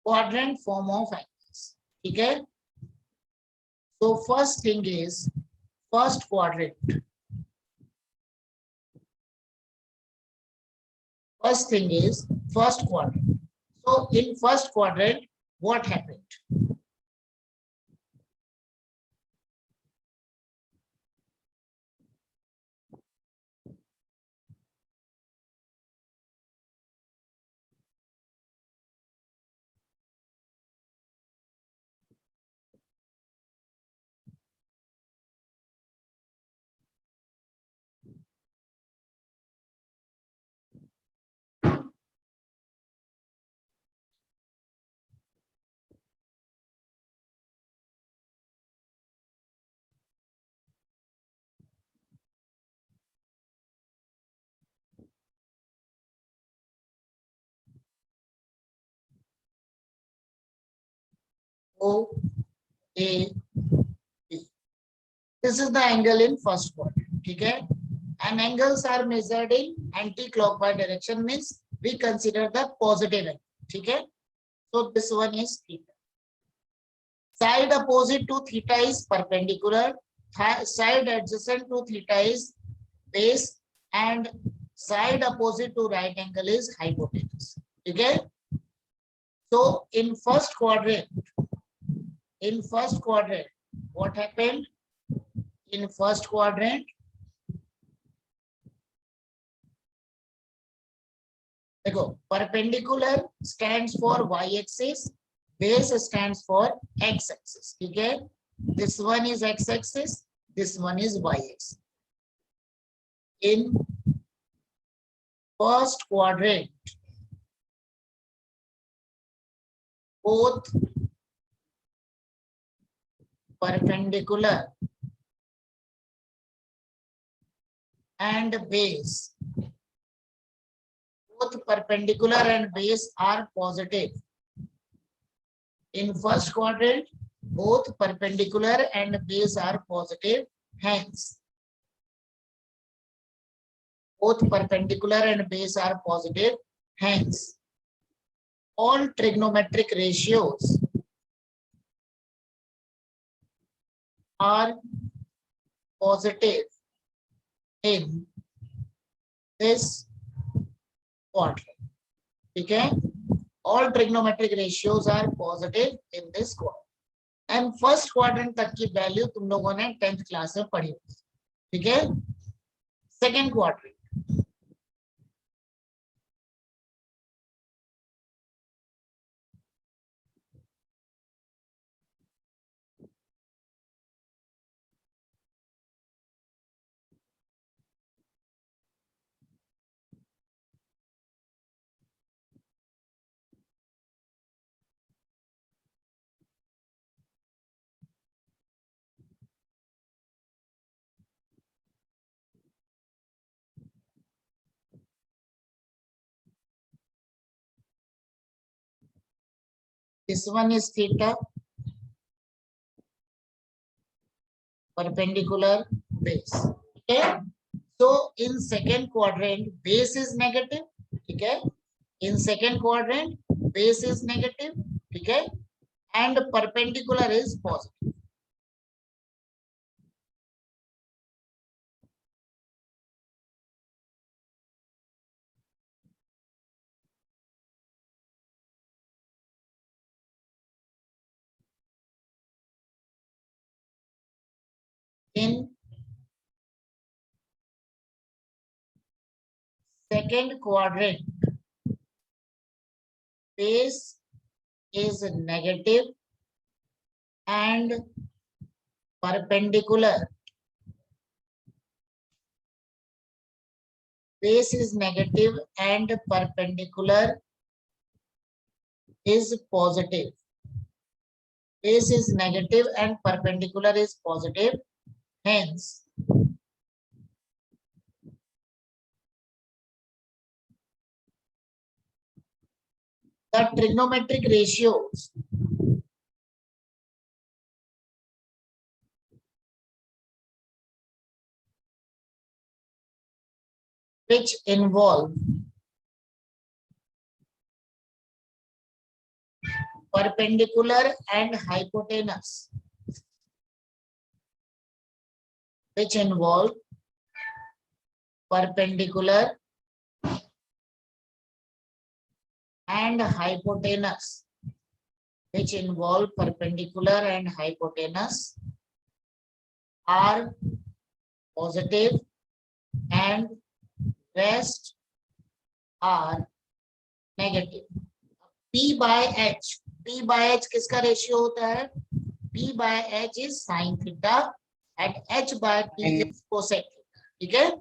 quadrant form of angles. ठीक है? So first thing is first quadrant. First thing is first quadrant. So in first quadrant, what happened? O, A, B. This is the angle in first quadrant. ठीक है? And angles are measured in anti-clockwise direction, means we consider the positive angle. ठीक है? So this one is theta. Side opposite to theta is perpendicular. Side adjacent to theta is base, and side opposite to right angle is hypotenuse. Okay. So in first quadrant, what happened? In first quadrant, देखो, perpendicular stands for y-axis, base stands for x-axis. ठीक है? This one is x-axis, this one is y-axis. In first quadrant, both perpendicular and base, both perpendicular and base are positive. In first quadrant, both perpendicular and base are positive. Hence, both perpendicular and base are positive. Hence, all trigonometric ratios are positive in this quadrant. Okay? All trigonometric ratios are positive in this quadrant. And first quadrant तक की value तुम लोगों ने 10th class में पढ़ी होगी. ठीक है? Second quadrant, this one is theta, perpendicular, base. Okay? So in second quadrant, base is negative. Okay? In second quadrant, base is negative. Okay? And perpendicular is positive. In second quadrant, base is negative and perpendicular. Base is negative and perpendicular is positive. Base is negative and perpendicular is positive. Hence, the trigonometric ratios which involve perpendicular and hypotenuse, which involve perpendicular and hypotenuse, which involve perpendicular and hypotenuse, are positive and rest are negative. P by H, P by H किसका ratio होता है? P by H is sin theta and H by T is cosec theta. ठीक है?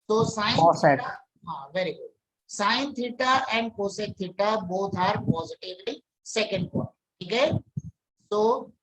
तो sin theta, हाँ, very good. Sin theta and cosec theta both are positive in second quadrant. ठीक है? So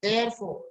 therefore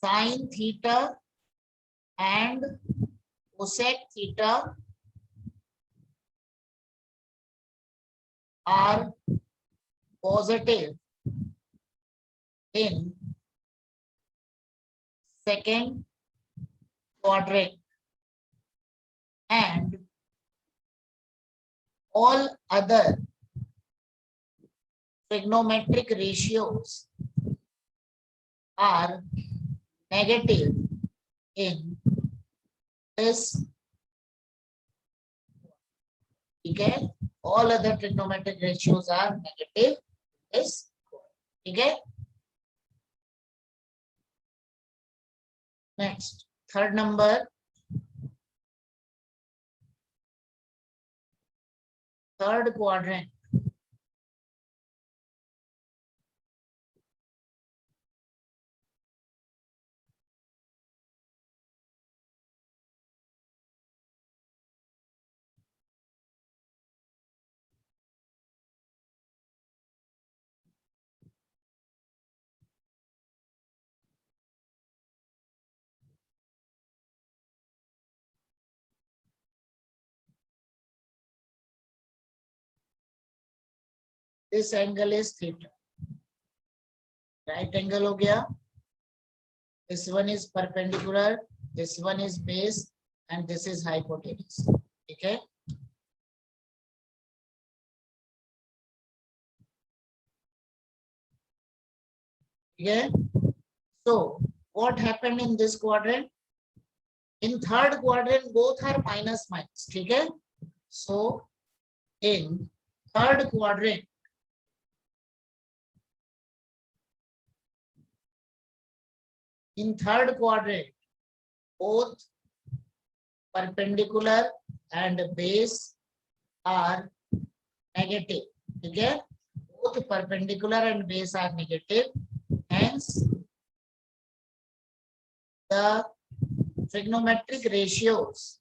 sin theta and cosec theta are positive in second quadrant and all other trigonometric ratios are negative in this. ठीक है? All other trigonometric ratios are negative in this. ठीक है? Next, third number. Third quadrant. This angle is theta. Right angle हो गया. This one is perpendicular. This one is base, and this is hypotenuse. ठीक है? ठीक है? So what happened in this quadrant? In third quadrant, both are minus minus. ठीक है? So in third quadrant, both perpendicular and base are negative. ठीक है? Both perpendicular and base are negative. Hence, the trigonometric ratios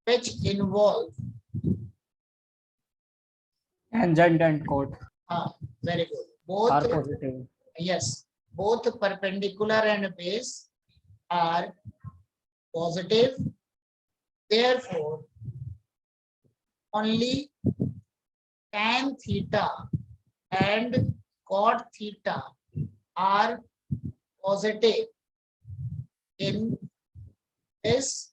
which involve tangent and chord very good. Both are positive. Yes, both perpendicular and base are positive. Therefore, only tan theta and cot theta are positive in this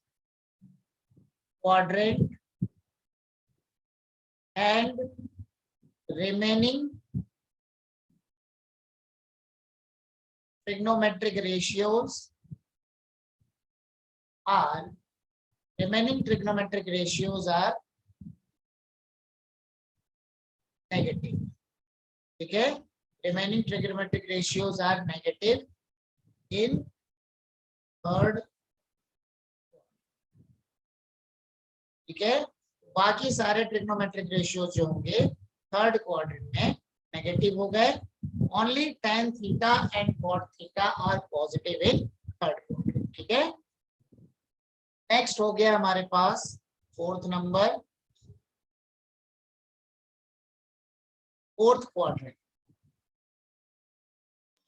quadrant, and remaining trigonometric ratios are negative. ठीक है? Remaining trigonometric ratios are negative in third. ठीक है? बाकी सारे trigonometric ratio जो होंगे third quadrant में negative हो गए. Only tan theta and cot theta are positive in third quadrant. ठीक है? नेक्स्ट हो गया हमारे पास fourth number, fourth quadrant.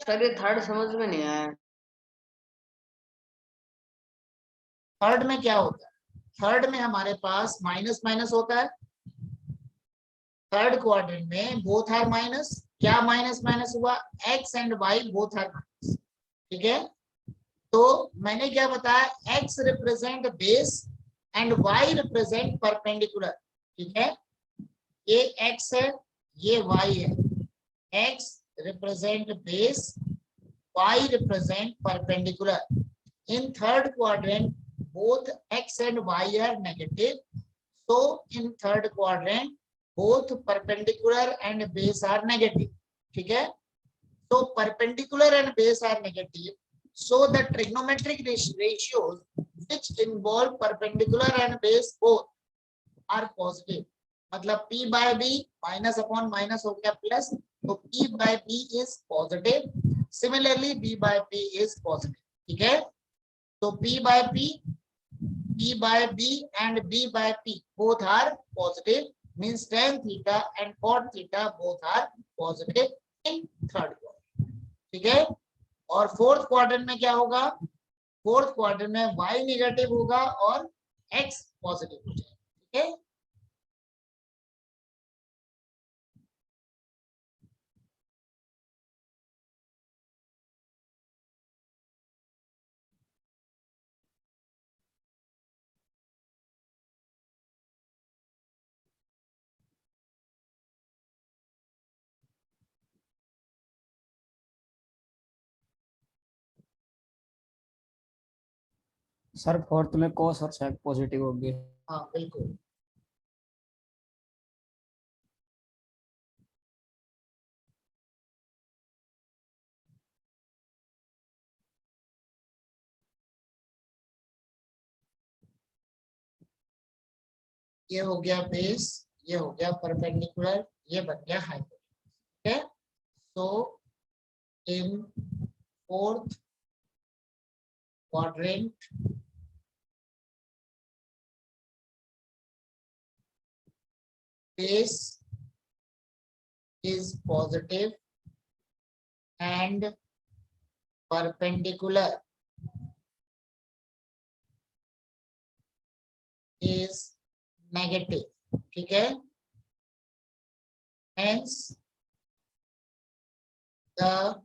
Sir ये थर्ड समझ में नहीं आया. थर्ड में क्या होता है? थर्ड में हमारे पास माइनस माइनस होता है. थर्ड क्वाड्रेंट में बोथ आर माइनस. क्या माइनस माइनस हुआ? x and y both are minus. ठीक है? तो मैंने क्या बताया, x represent base and y represent perpendicular, ठीक है। ये x है, ये y है, x represent base, y represent perpendicular. In third quadrant, both x and y are negative. So in third quadrant, both perpendicular and base are negative. ठीक है? So perpendicular and base are negative. So the trigonometric ratios which involve perpendicular and base both are positive. मतलब p by b minus upon minus हो गया plus, तो p by b is positive. Similarly, b by p is positive. ठीक है? So p by p by b and b by p both are positive. Means tan theta and cot theta both are positive in third quadrant. ठीक है? और fourth quadrant में क्या होगा? Fourth quadrant में y negative होगा और x positive हो जाएगा. ठीक है? सर फोर्थ में कोस और सेक पॉजिटिव होगी. हाँ बिल्कुल. ये हो गया बेस, ये हो गया परपेंडिकुलर, ये बन गया हाइपोटेन्यूज. ठीक है? So in fourth quadrant, base is positive and perpendicular is negative. ठीक है? Hence the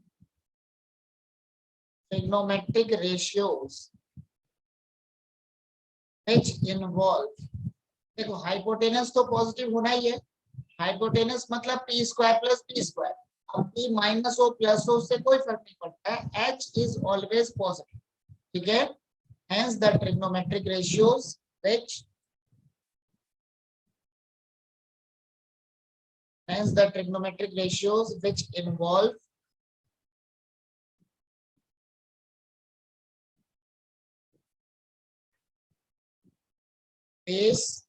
trigonometric ratios which involve, देखो हाइपोटेनस तो पॉजिटिव होना ही है. हाइपोटेनस मतलब P square plus P square. अब पी माइनस हो प्लस हो उससे कोई फर्क नहीं पड़ता है. H is always positive. ठीक है? Hence the trigonometric ratios which involve base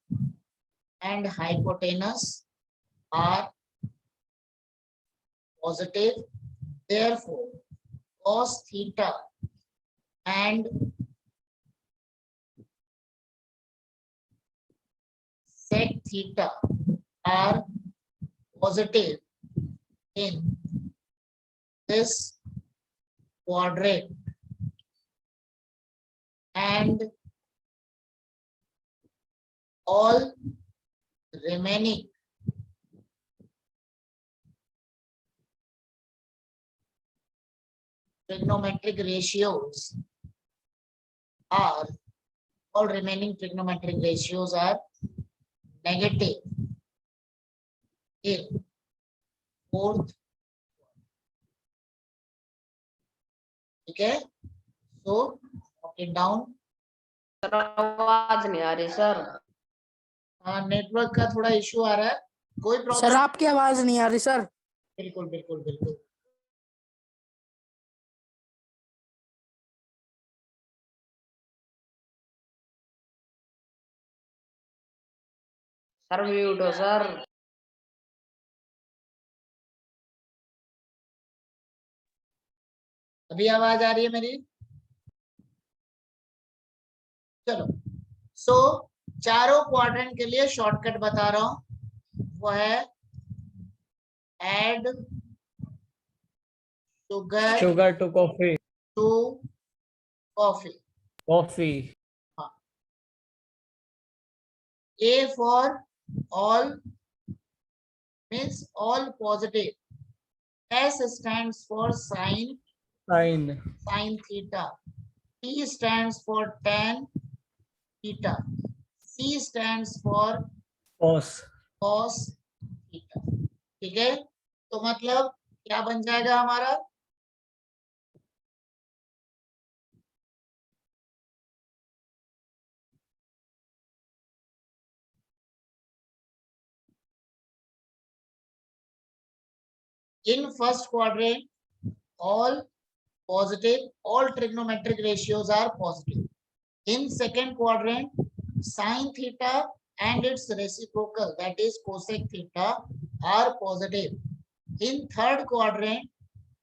and hypotenuse are positive. Therefore, cos theta and sec theta are positive in this quadrant, and all remaining trigonometric ratios are negative in fourth. ठीक है? So note it down. Sir आवाज नहीं आ रही sir. Network का थोड़ा issue आ रहा है. कोई सर प्रॉब्लम? आपकी आवाज नहीं आ रही सर. बिल्कुल बिल्कुल बिल्कुल. सर म्यूट हो सर. अभी आवाज आ रही है मेरी? चलो. सो चारों क्वाड्रेंट के लिए शॉर्टकट बता रहा हूं. वो है add sugar sugar to coffee. To coffee. Coffee. A for all means all positive. S stands for sin sine. theta. T stands for tan theta. C stands for cos. cos theta. ठीक है, तो मतलब क्या बन जाएगा हमारा, in first quadrant all positive, all trigonometric ratios are positive. In second quadrant, sin theta and its reciprocal, that is cosec theta, are positive. In third quadrant,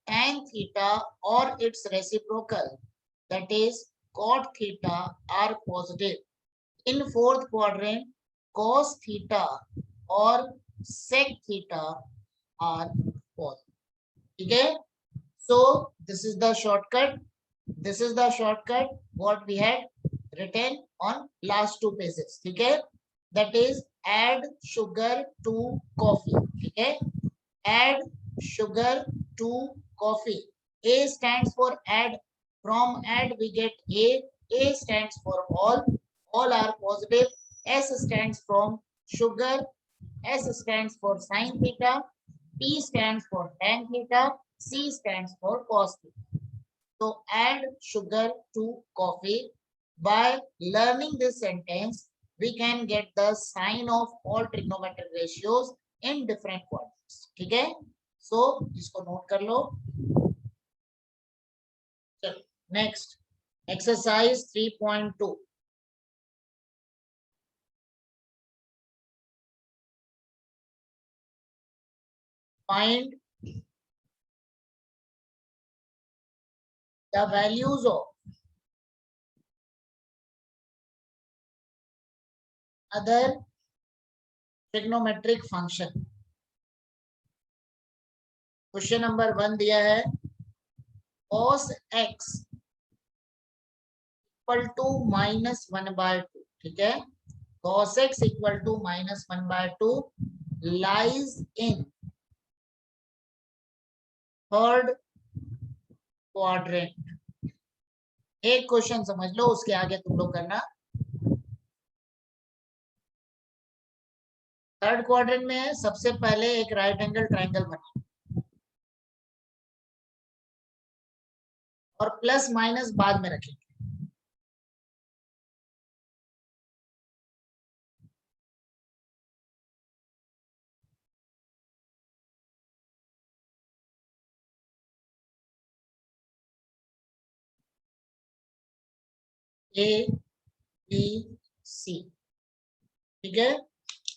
tan theta or its reciprocal, that is cot theta, are positive. In fourth quadrant, cos theta or sec theta are positive. Okay, so this is the shortcut. This is the shortcut what we had written on last two pages. Okay, that is add sugar to coffee. Okay, add sugar to coffee. A stands for add. From add we get A. A stands for all. All are positive. S stands from sugar. S stands for sin theta. T stands for tan theta. C stands for cos theta. So add sugar to coffee. By learning this sentence, we can get the sign of all trigonometric ratios in different quadrants. ठीक है? So इसको note कर लो. चलो, next exercise 3.2. Find the values of other trigonometric function. Question number 1 दिया है cos x equal to -1/2. ठीक है, cos x equal to -1/2 lies in third quadrant. एक क्वेश्चन समझ लो, उसके आगे तुम लोग करना. थर्ड क्वाड्रेंट में है, सबसे पहले एक राइट एंगल ट्राइंगल बना और प्लस माइनस बाद में रखेंगे. A B C. ठीक है,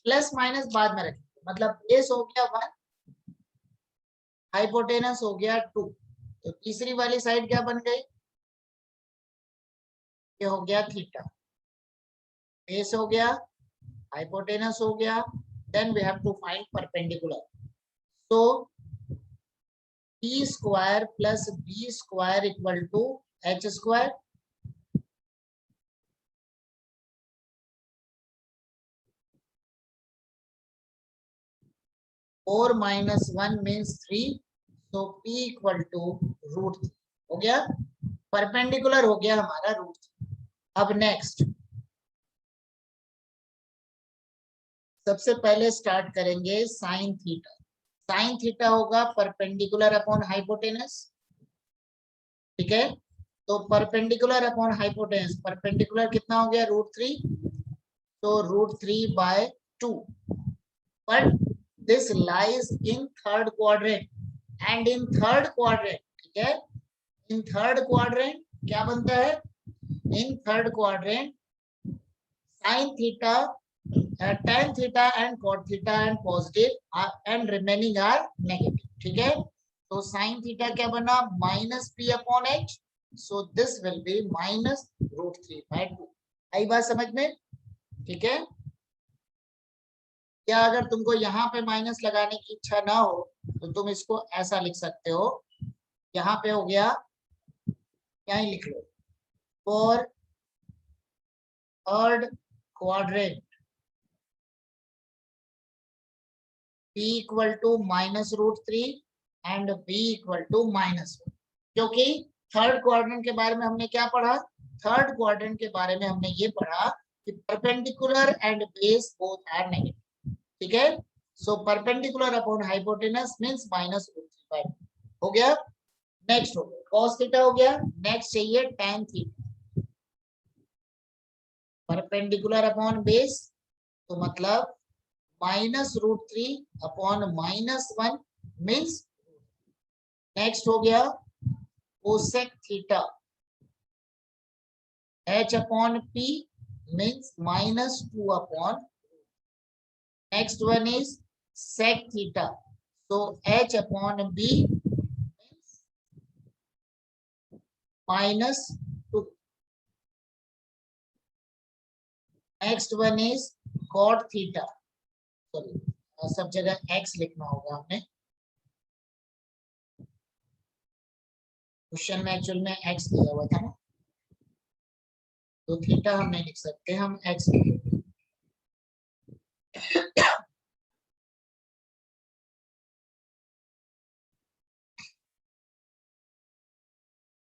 प्लस माइनस बाद में रखेंगे. मतलब बेस हो गया 1, हाइपोटेनस हो गया 2. तो तीसरी वाली साइड क्या बन गई, ये हो गया थीटा. बेस हो गया, हाइपोटेनस हो गया, then we have to find perpendicular. So b square plus b square equal to h square. Four minus 1 means 3. तो p इक्वल टू √3 हो गया. परपेंडिकुलर हो गया हमारा √3. अब नेक्स्ट सबसे पहले स्टार्ट करेंगे साइन थीटा. साइन थीटा होगा परपेंडिकुलर अपॉन हाइपोटेनस. ठीक है, तो परपेंडिकुलर अपॉन हाइपोटेनस, परपेंडिकुलर कितना हो गया √3. तो √3/2. But this lies in third quadrant and in third quadrant. ठीक है, इन थर्ड क्वाड्रेंट क्या बनता है, इन third quadrant sin theta, tan theta and cot theta and positive and remaining are negative. ठीक है, तो sin theta क्या बना, -p/h. so this will be -√3/2. आई बात समझ में. ठीक है, या अगर तुमको यहाँ पे माइनस लगाने की इच्छा ना हो तो तुम इसको ऐसा लिख सकते हो. यहाँ पे हो गया, यहीं लिख लो, for third quadrant p equal to -√3 and b equal to -1. क्योंकि थर्ड क्वाड्रेंट के बारे में हमने क्या पढ़ा, थर्ड क्वाड्रेंट के बारे में हमने ये पढ़ा कि perpendicular and base both are negative, ठीक है। So perpendicular upon hypotenuse means -√3 हो गया। नेक्स्ट हो गया cos थीटा हो गया। नेक्स्ट चाहिए tan theta. Perpendicular upon base तो मतलब -√3 अपॉन -1 मींस। नेक्स्ट हो गया cosec theta h upon p means -2 upon. Next one is sec theta so h upon b -2। Next one is cot theta, sorry सब जगह x लिखना होगा हमने, question में एक्चुअल में x दिया हुआ था ना, तो थीटा हम नहीं लिख सकते, हम x लिखेंगे।